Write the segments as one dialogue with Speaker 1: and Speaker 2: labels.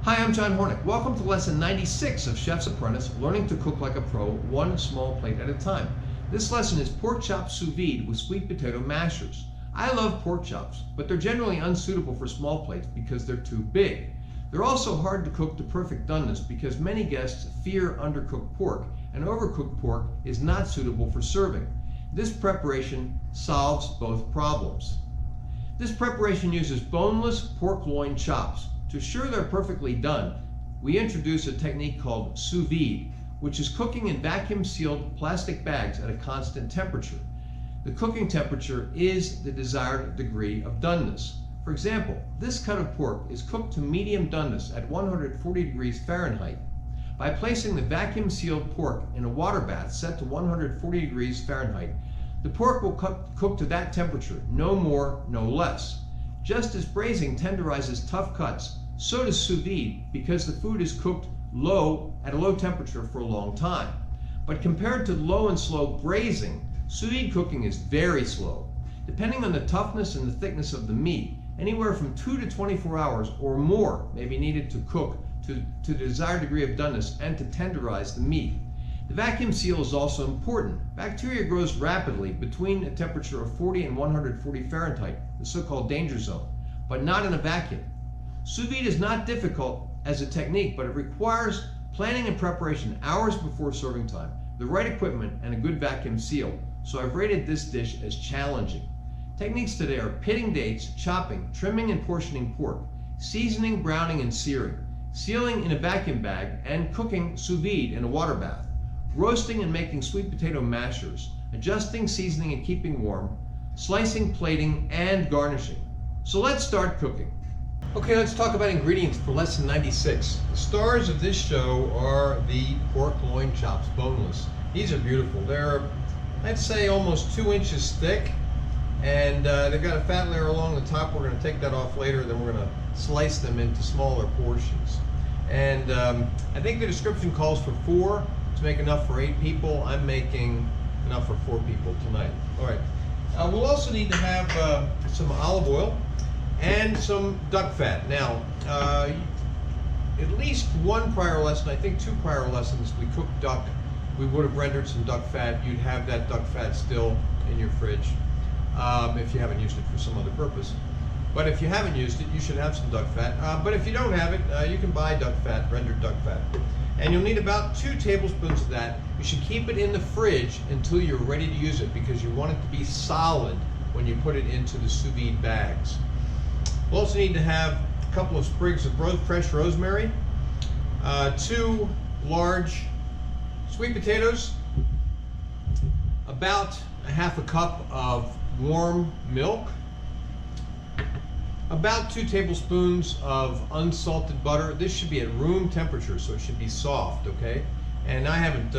Speaker 1: Hi, I'm John Hornick. Welcome to lesson 96 of Chef's Apprentice, Learning to Cook Like a Pro, one small plate at a time. This lesson is pork chops sous vide with sweet potato mashers. I love pork chops, but they're generally unsuitable for small plates because they're too big. They're also hard to cook to perfect doneness because many guests fear undercooked pork, and overcooked pork is not suitable for serving. This preparation solves both problems. This preparation uses boneless pork loin chops. To ensure they're perfectly done, we introduce a technique called sous vide, which is cooking in vacuum-sealed plastic bags at a constant temperature. The cooking temperature is the desired degree of doneness. For example, this cut of pork is cooked to medium doneness at 140 degrees Fahrenheit. By placing the vacuum-sealed pork in a water bath set to 140 degrees Fahrenheit, the pork will cook to that temperature, no more, no less. Just as braising tenderizes tough cuts, so does sous vide because the food is cooked at a low temperature for a long time. But compared to low and slow braising, sous vide cooking is very slow. Depending on the toughness and the thickness of the meat, anywhere from 2 to 24 hours or more may be needed to cook to the desired degree of doneness and to tenderize the meat. The vacuum seal is also important. Bacteria grows rapidly between a temperature of 40 and 140 Fahrenheit, the so-called danger zone, but not in a vacuum. Sous vide is not difficult as a technique, but it requires planning and preparation hours before serving time, the right equipment, and a good vacuum seal. So I've rated this dish as challenging. Techniques today are pitting dates, chopping, trimming and portioning pork, seasoning, browning, and searing, sealing in a vacuum bag, and cooking sous vide in a water bath, roasting and making sweet potato mashers, adjusting, seasoning, and keeping warm, slicing, plating, and garnishing. So let's start cooking. Okay, let's talk about ingredients for lesson 96. The stars of this show are the pork loin chops, boneless. These are beautiful. They're, I'd say, almost 2 inches thick, and they've got a fat layer along the top. We're going to take that off later, then we're going to slice them into smaller portions. And I think the description calls for 4 to make enough for 8 people. I'm making enough for 4 people tonight. All right. We'll also need to have some olive oil and some duck fat. Now, at least one prior lesson, I think 2 prior lessons, we cooked duck. We would have rendered some duck fat. You'd have that duck fat still in your fridge if you haven't used it for some other purpose. But if you haven't used it, you should have some duck fat. But if you don't have it, you can buy duck fat, rendered duck fat. And you'll need about 2 tablespoons of that. You should keep it in the fridge until you're ready to use it because you want it to be solid when you put it into the sous vide bags. We'll also need to have a couple of sprigs of fresh rosemary, 2 large sweet potatoes, about a ½ cup of warm milk, about 2 tablespoons of unsalted butter. This should be at room temperature, so it should be soft, okay? And I haven't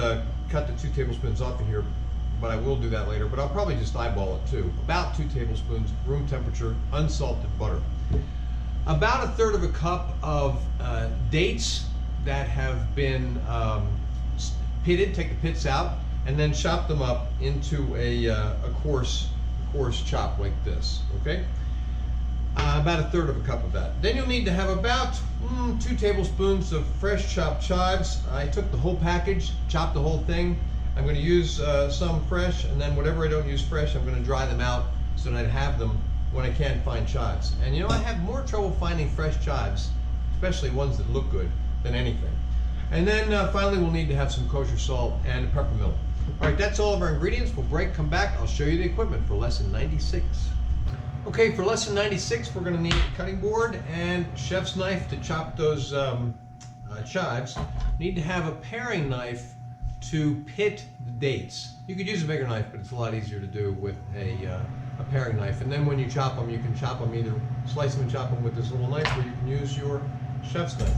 Speaker 1: cut the 2 tablespoons off of here, but I will do that later, but I'll probably just eyeball it too. About 2 tablespoons, room temperature, unsalted butter. About 1/3 of a cup of dates that have been pitted, take the pits out, and then chop them up into a coarse chop like this, okay? About 1/3 of a cup of that. Then you'll need to have about 2 tablespoons of fresh chopped chives. I took the whole package, chopped the whole thing. I'm going to use some fresh, and then whatever I don't use fresh, I'm going to dry them out so that I'd have them when I can't find chives. And you know, I have more trouble finding fresh chives, especially ones that look good, than anything. And then finally we'll need to have some kosher salt and peppermint. All right, that's all of our ingredients. We'll break, come back. I'll show you the equipment for lesson 96. Okay, for lesson 96, we're going to need a cutting board and chef's knife to chop those chives. Need to have a paring knife to pit the dates. You could use a bigger knife, but it's a lot easier to do with a paring knife. And then when you chop them, you can chop them, either slice them and chop them with this little knife, or you can use your chef's knife.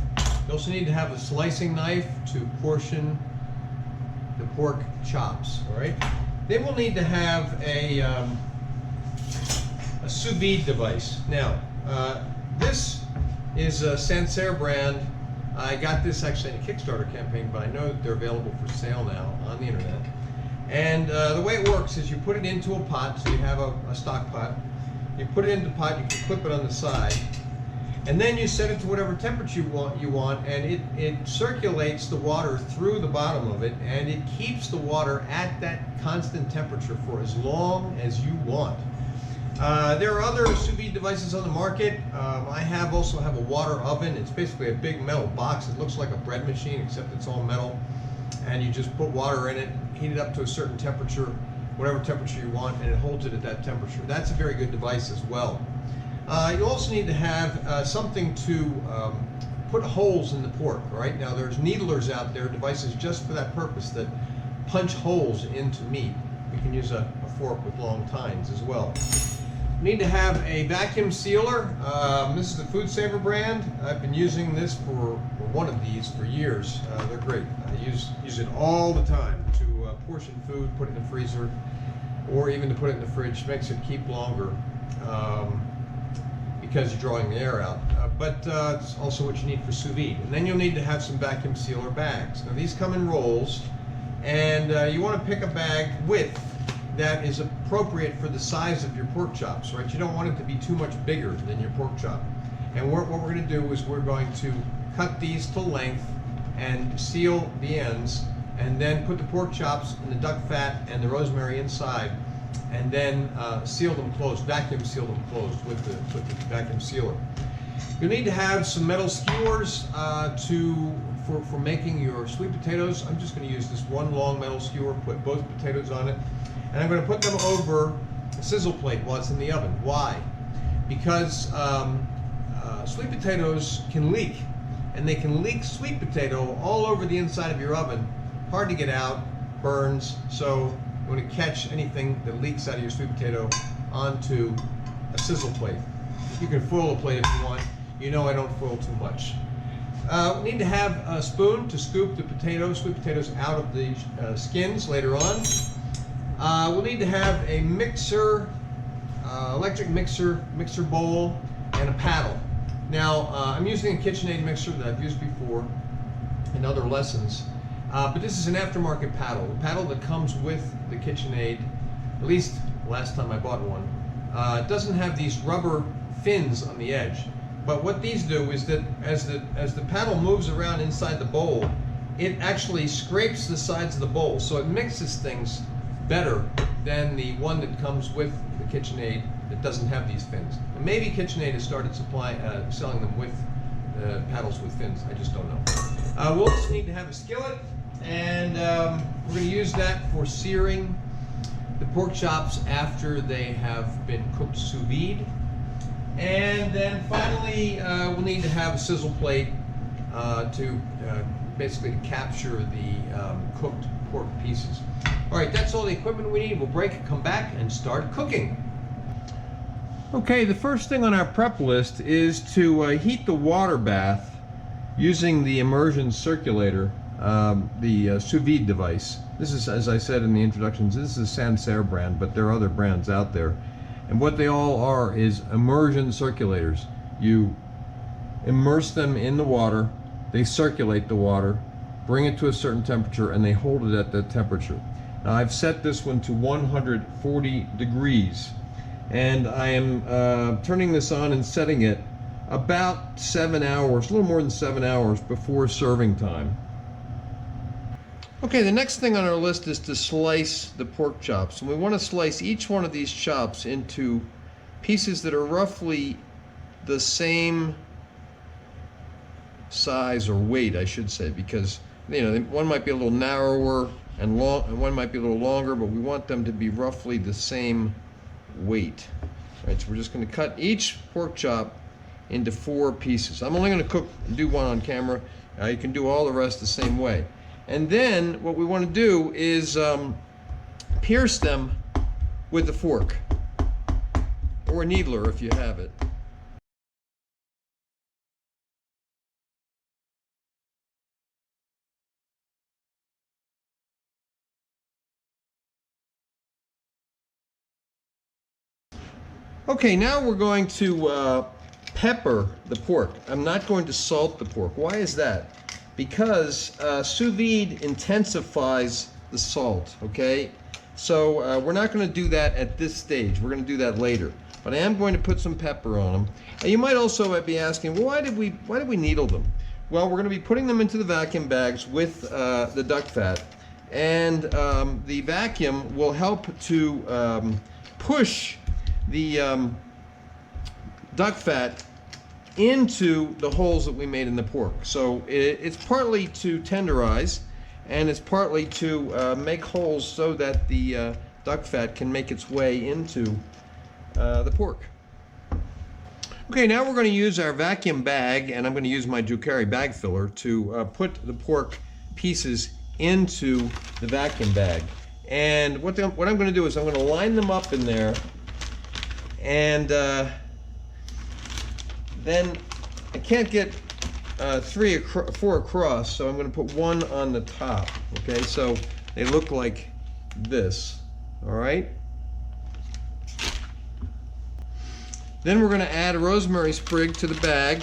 Speaker 1: You also need to have a slicing knife to portion the pork chops, all right? Then we'll need to have a sous vide device. Now, this is a Sear brand. I got this actually in a Kickstarter campaign, but I know that they're available for sale now on the internet. And the way it works is you put it into a pot, so you have a stock pot. You put it into the pot, you can clip it on the side, And then you set it to whatever temperature you want, and it circulates the water through the bottom of it, and it keeps the water at that constant temperature for as long as you want. There are other sous vide devices on the market. I also have a water oven. It's basically a big metal box. It looks like a bread machine, except it's all metal. And you just put water in it, heat it up to a certain temperature, whatever temperature you want, and it holds it at that temperature. That's a very good device as well. You also need to have something to put holes in the pork. Right now, there's needlers out there, devices just for that purpose, that punch holes into meat. You can use a fork with long tines as well. You need to have a vacuum sealer. This is the Food Saver brand. I've been using this for one of these for years. They're great. I use it all the time to portion food, put it in the freezer, or even to put it in the fridge. Makes it keep longer because you're drawing the air out. But it's also what you need for sous vide. And then you'll need to have some vacuum sealer bags. Now these come in rolls, and you want to pick a bag width that is appropriate for the size of your pork chops, right? You don't want it to be too much bigger than your pork chop. And what we're going to do is we're going to cut these to length and seal the ends, and then put the pork chops and the duck fat and the rosemary inside, and then seal them closed, vacuum seal them closed with the vacuum sealer. You'll need to have some metal skewers for making your sweet potatoes. I'm just going to use this one long metal skewer, put both potatoes on it, and I'm going to put them over a sizzle plate while it's in the oven. Why? Because sweet potatoes can leak, and they can leak sweet potato all over the inside of your oven. Hard to get out, burns, so you want to catch anything that leaks out of your sweet potato onto a sizzle plate. You can foil a plate if you want. You know I don't foil too much. We need to have a spoon to scoop the sweet potatoes out of the skins later on. We'll need to have a mixer, electric mixer bowl, and a paddle. Now, I'm using a KitchenAid mixer that I've used before in other lessons, but this is an aftermarket paddle. The paddle that comes with the KitchenAid, at least last time I bought one, doesn't have these rubber fins on the edge. But what these do is that as the paddle moves around inside the bowl, it actually scrapes the sides of the bowl, so it mixes things better than the one that comes with the KitchenAid that doesn't have these fins. And maybe KitchenAid has started selling them with paddles with fins. I just don't know. We'll also need to have a skillet, and we're going to use that for searing the pork chops after they have been cooked sous vide. And then finally, we'll need to have a sizzle plate to basically capture the cooked pork pieces. All right, that's all the equipment we need. We'll break, come back, and start cooking. Okay, the first thing on our prep list is to heat the water bath using the immersion circulator, the sous vide device. This is, as I said in the introductions, this is a Sear brand, but there are other brands out there. And what they all are is immersion circulators. You immerse them in the water, they circulate the water, bring it to a certain temperature, and they hold it at that temperature. Now I've set this one to 140 degrees, and I am turning this on and setting it about 7 hours, a little more than 7 hours before serving time. Okay, the next thing on our list is to slice the pork chops. And we want to slice each one of these chops into pieces that are roughly the same size or weight, I should say, because one might be a little narrower and one might be a little longer, but we want them to be roughly the same weight. All right, so we're just going to cut each pork chop into 4 pieces. I'm only going to do one on camera. You can do all the rest the same way. And then what we want to do is pierce them with a fork or a needler if you have it. Okay, now we're going to pepper the pork. I'm not going to salt the pork. Why is that? Because sous vide intensifies the salt, okay? So we're not going to do that at this stage. We're going to do that later. but I am going to put some pepper on them. And you might also be asking, well, why did we needle them? Well, we're going to be putting them into the vacuum bags with the duck fat, and the vacuum will help to push the duck fat into the holes that we made in the pork. So it's partly to tenderize, and it's partly to make holes so that the duck fat can make its way into the pork. Okay, now we're going to use our vacuum bag, and I'm going to use my Ducari bag filler to put the pork pieces into the vacuum bag. And what I'm going to do is I'm going to line them up in there, and then I can't get 4 across, so I'm going to put one on the top. Okay, so they look like this. All right. Then we're going to add a rosemary sprig to the bag,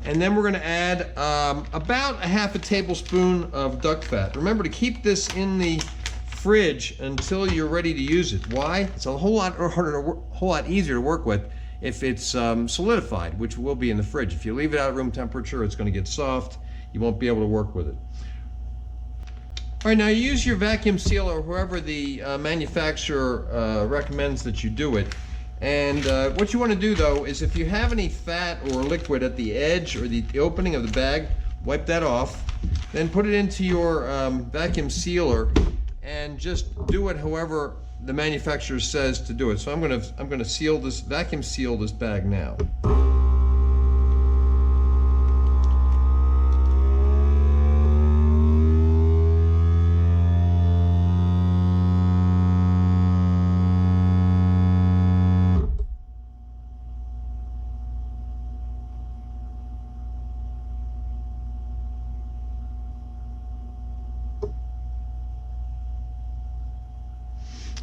Speaker 1: and then we're going to add about a half a tablespoon of duck fat. Remember to keep this in the fridge until you're ready to use it. Why? It's a whole lot easier to work with if it's solidified, which will be in the fridge. If you leave it out at room temperature, it's going to get soft. You won't be able to work with it. All right, now use your vacuum sealer, or whoever the manufacturer recommends that you do it. And what you want to do, though, is if you have any fat or liquid at the edge or the opening of the bag, wipe that off. Then put it into your vacuum sealer and just do it however the manufacturer says to do it. So I'm gonna seal this, vacuum seal this bag now.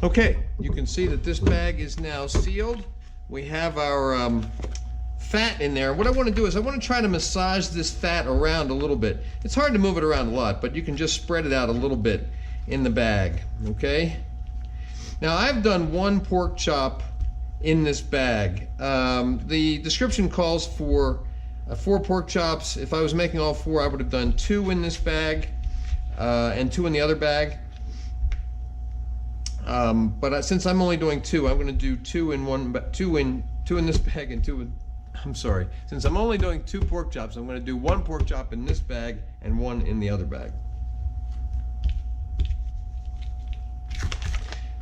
Speaker 1: Okay, you can see that this bag is now sealed. We have our fat in there. What I want to do is I want to try to massage this fat around a little bit. It's hard to move it around a lot, but you can just spread it out a little bit in the bag, okay? Now I've done 1 pork chop in this bag. The description calls for 4 pork chops. If I was making all 4, I would have done 2 in this bag and 2 in the other bag. But since I'm only doing 2, I'm going to do 2 in this bag and 2 in, I'm sorry. Since I'm only doing 2 pork chops, I'm going to do 1 pork chop in this bag and 1 in the other bag.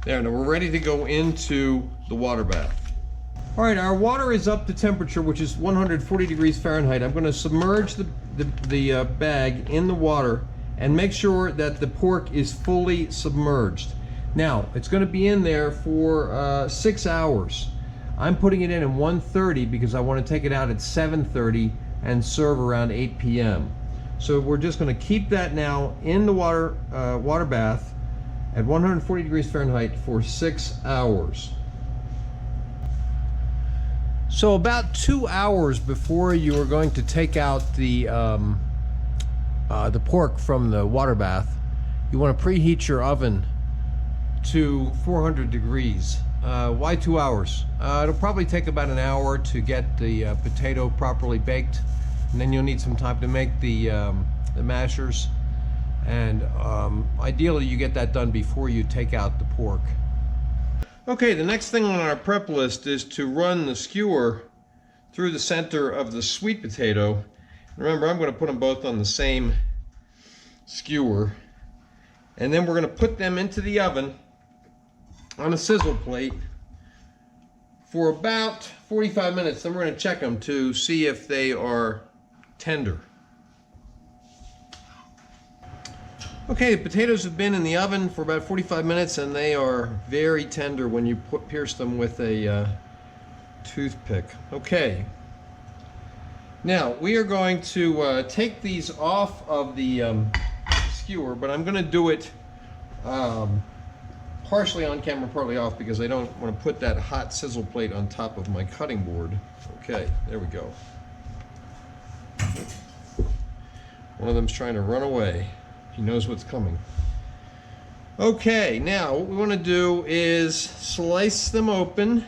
Speaker 1: There, now we're ready to go into the water bath. All right, our water is up to temperature, which is 140 degrees Fahrenheit. I'm going to submerge the bag in the water and make sure that the pork is fully submerged. Now, it's going to be in there for 6 hours. I'm putting it in at 1:30 because I want to take it out at 7:30 and serve around 8 p.m. So we're just going to keep that now in the water bath at 140 degrees Fahrenheit for 6 hours. So about 2 hours before you are going to take out the pork from the water bath, you want to preheat your oven to 400 degrees. Why 2 hours? It'll probably take about an hour to get the potato properly baked, and then you'll need some time to make the mashers, and ideally you get that done before you take out the pork. Okay, the next thing on our prep list is to run the skewer through the center of the sweet potato. Remember, I'm going to put them both on the same skewer, and then we're going to put them into the oven on a sizzle plate for about 45 minutes. Then we're going to check them to see if they are tender. Okay, the potatoes have been in the oven for about 45 minutes, and they are very tender when you pierce them with a toothpick. Okay, now we are going to take these off of the skewer, but I'm going to do it partially on camera, partly off, because I don't want to put that hot sizzle plate on top of my cutting board. Okay, there we go. One of them's trying to run away. He knows what's coming. Okay, now what we want to do is slice them open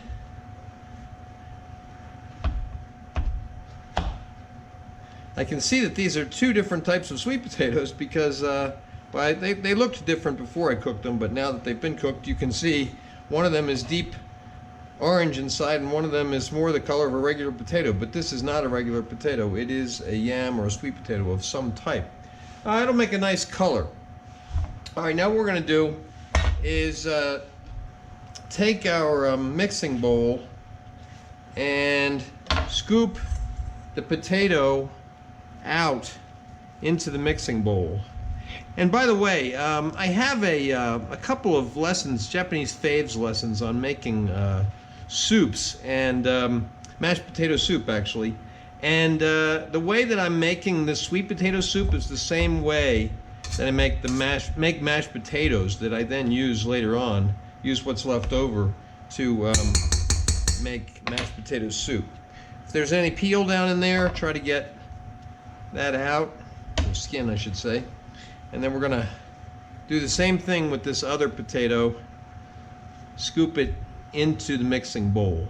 Speaker 1: I can see that these are two different types of sweet potatoes because well, they looked different before I cooked them, but now that they've been cooked, you can see one of them is deep orange inside and one of them is more the color of a regular potato. But this is not a regular potato. It is a yam or a sweet potato of some type. It'll make a nice color. All right, now what we're going to do is take our mixing bowl and scoop the potato out into the mixing bowl. And by the way, I have a couple of lessons, Japanese faves lessons on making soups and mashed potato soup actually. And the way that I'm making the sweet potato soup is the same way that I make the mashed potatoes that I then use later on. Use what's left over to make mashed potato soup. If there's any peel down in there, try to get that out, or skin I should say. And then we're gonna do the same thing with this other potato. Scoop it into the mixing bowl.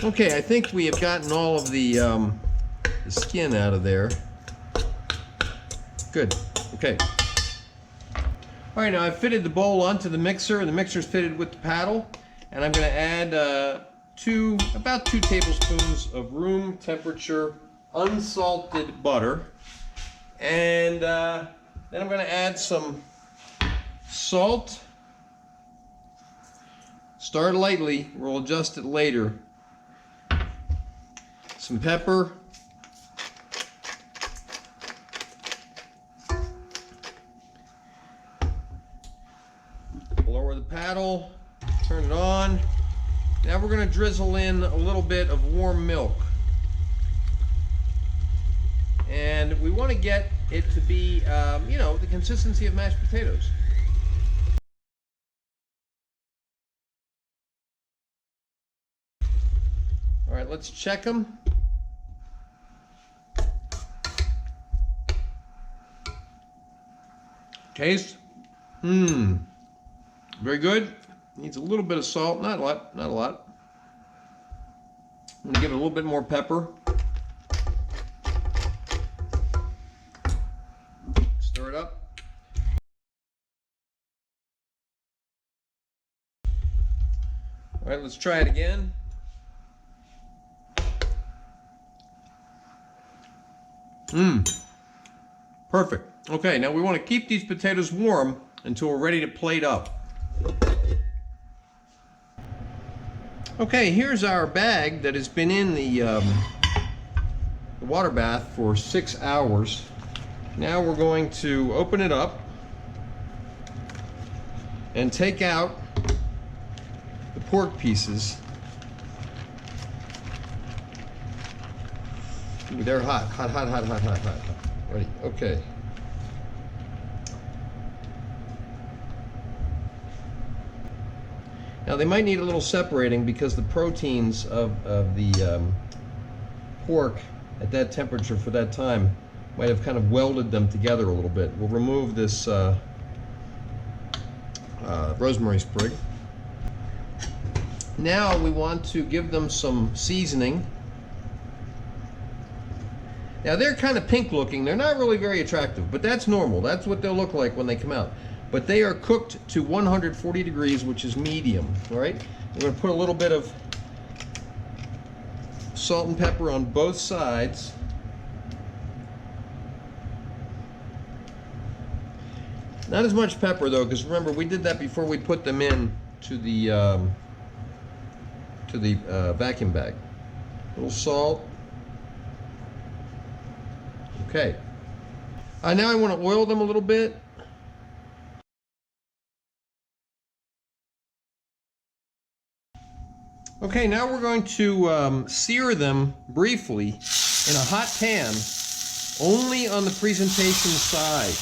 Speaker 1: Okay, I think we have gotten all of the skin out of there. Good. Okay. All right, now I've fitted the bowl onto the mixer, and the mixer's fitted with the paddle, and I'm going to add about 2 tablespoons of room temperature unsalted butter, and then I'm going to add some salt. Start lightly. We'll adjust it later. Some pepper. Lower the paddle, turn it on. Now we're going to drizzle in a little bit of warm milk. And we want to get it to be, you know, the consistency of mashed potatoes. All right, let's check them. Taste. Very good. Needs a little bit of salt, not a lot, not a lot. I'm gonna give it a little bit more pepper. Stir it up. All right, let's try it again. Perfect. Okay, now we want to keep these potatoes warm until we're ready to plate up. Okay, here's our bag that has been in the water bath for 6 hours. Now we're going to open it up and take out the pork pieces. Ooh, they're hot, hot, hot, hot, hot, hot, hot. Ready, okay. Now they might need a little separating because the proteins of the pork at that temperature for that time might have kind of welded them together a little bit. We'll remove this rosemary sprig. Now we want to give them some seasoning. Now they're kind of pink looking. They're not really very attractive, but that's normal. That's what they'll look like when they come out. But they are cooked to 140 degrees, which is medium, all right? We're going to put a little bit of salt and pepper on both sides. Not as much pepper though, because remember we did that before we put them in to the vacuum bag. A little salt. Okay. Now I want to oil them a little bit. Okay, now we're going to sear them briefly in a hot pan, only on the presentation side.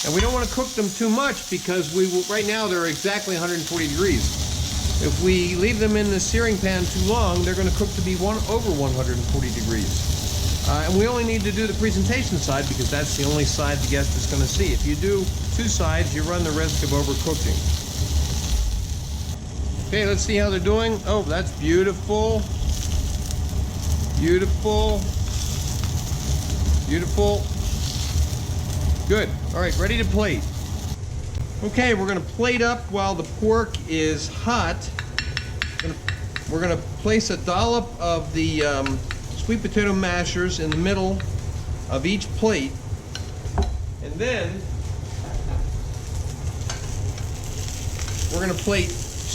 Speaker 1: And we don't want to cook them too much because right now they're exactly 140 degrees. If we leave them in the searing pan too long, they're going to cook to be over 140 degrees. And we only need to do the presentation side because that's the only side the guest is going to see. If you do 2 sides, you run the risk of overcooking. Okay, let's see how they're doing. Oh, that's beautiful. Beautiful. Beautiful. Good. All right, ready to plate. Okay, we're going to plate up while the pork is hot. We're going to place a dollop of the sweet potato mashers in the middle of each plate, and then we're going to plate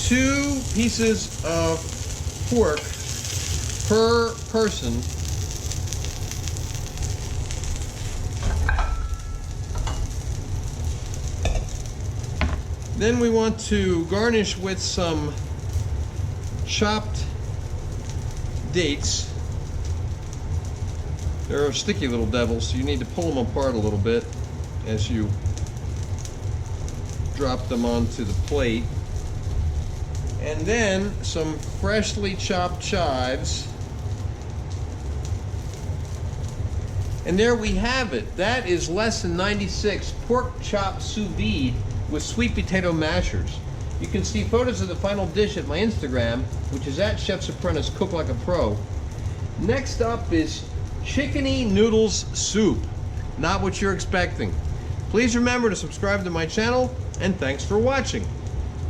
Speaker 1: 2 pieces of pork per person. Then we want to garnish with some chopped dates. They're sticky little devils, so you need to pull them apart a little bit as you drop them onto the plate. And then some freshly chopped chives. And there we have it. That is lesson 96, pork chop sous vide with sweet potato mashers. You can see photos of the final dish at my Instagram, which is at Chef's Apprentice Cook Like a Pro. Next up is chickeny noodles soup. Not what you're expecting. Please remember to subscribe to my channel, and thanks for watching.